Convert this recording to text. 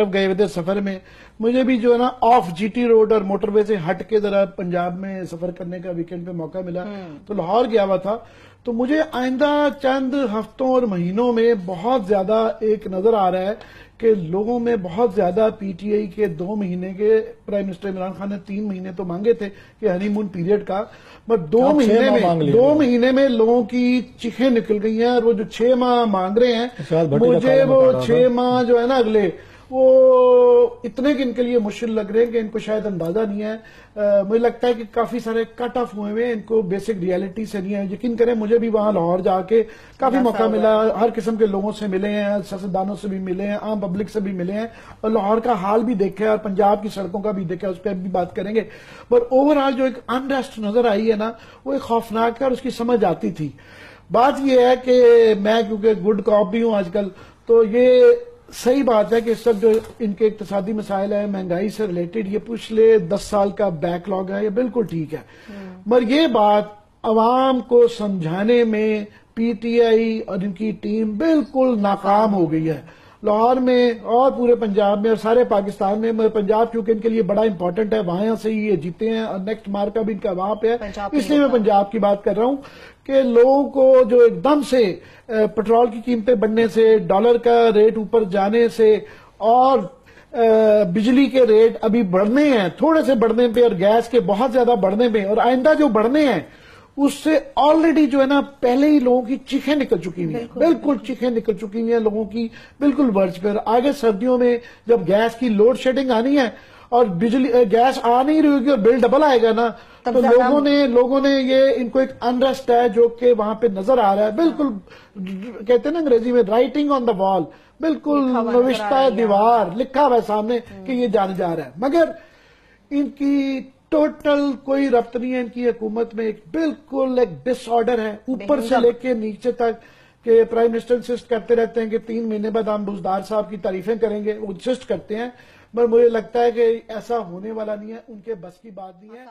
गए हुए थे सफर में। मुझे भी जो है ना ऑफ जीटी रोड और मोटरवे से हट के जरा पंजाब में सफर करने का वीकेंड पे मौका मिला, तो लाहौर गया हुआ था। तो मुझे आइंदा चंद हफ्तों और महीनों में बहुत ज्यादा एक नजर आ रहा है कि लोगों में बहुत ज्यादा पीटीआई के 2 महीने के, प्राइम मिनिस्टर इमरान खान ने 3 महीने तो मांगे थे कि हनीमून पीरियड का, बट 2 महीने में लोगों की चीखें निकल गई हैं। और वो जो 6 माह मांग रहे हैं, मुझे वो 6 माह जो है ना अगले, वो इतने कि इनके लिए मुश्किल लग रहे हैं कि इनको शायद अंदाजा नहीं है। मुझे लगता है कि काफी सारे कट ऑफ हुए हुए, इनको बेसिक रियलिटी से नहीं है। यकीन करें, मुझे भी वहां लाहौर जाके काफी मौका मिला, हर किस्म के लोगों से मिले हैं, सियासतदानों से भी मिले हैं, आम पब्लिक से भी मिले हैं, और लाहौर का हाल भी देखा और पंजाब की सड़कों का भी देखा, उस पर भी बात करेंगे। पर ओवरऑल जो एक अनरेस्ट नजर आई है ना, वो एक खौफनाक है और उसकी समझ आती थी। बात यह है कि मैं क्योंकि गुड कॉप भी हूं आजकल, तो ये सही बात है कि इस वक्त जो इनके इक्तिसादी मसाइल है, महंगाई से रिलेटेड, ये पिछले 10 साल का बैकलॉग है, ये बिल्कुल ठीक है। मगर ये बात अवाम को समझाने में पीटीआई और इनकी टीम बिल्कुल नाकाम हो गई है, लाहौर में और पूरे पंजाब में और सारे पाकिस्तान में। मगर पंजाब क्योंकि इनके लिए बड़ा इंपॉर्टेंट है, वहां से ही ये जीते हैं और नेक्स्ट मार्का भी इनका वहां पे है, इसलिए मैं पंजाब की बात कर रहा हूं कि लोगों को जो एकदम से पेट्रोल की कीमतें बढ़ने से, डॉलर का रेट ऊपर जाने से और बिजली के रेट अभी बढ़ने हैं, थोड़े से बढ़ने पे, और गैस के बहुत ज्यादा बढ़ने पे, और आइंदा जो बढ़ने हैं उससे ऑलरेडी जो है ना पहले ही लोगों की चीखें निकल चुकी हुई हैं, बिल्कुल चीखें निकल चुकी हुई हैं लोगों की, बिल्कुल वर्ज पर। आगे सर्दियों में जब गैस की लोड शेडिंग आनी है और बिजली गैस आ नहीं रही होगी और बिल डबल आएगा ना, तो लोगों ने ये, इनको एक अनरेस्ट है जो कि वहां पे नजर आ रहा है। बिल्कुल कहते हैं ना अंग्रेजी में राइटिंग ऑन द वॉल, बिल्कुल नविश्ता दीवार लिखा हुआ है सामने कि ये जाने जा रहा है। मगर इनकी टोटल कोई रब्त नहीं है इनकी हुकूमत में, एक बिल्कुल एक डिसऑर्डर है ऊपर से लेके नीचे तक। कि प्राइम मिनिस्टर इंसिस्ट करते रहते हैं कि 3 महीने बाद हम बुजदार साहब की तारीफें करेंगे, वो इंसिस्ट करते हैं, मगर मुझे लगता है कि ऐसा होने वाला नहीं है, उनके बस की बात नहीं है।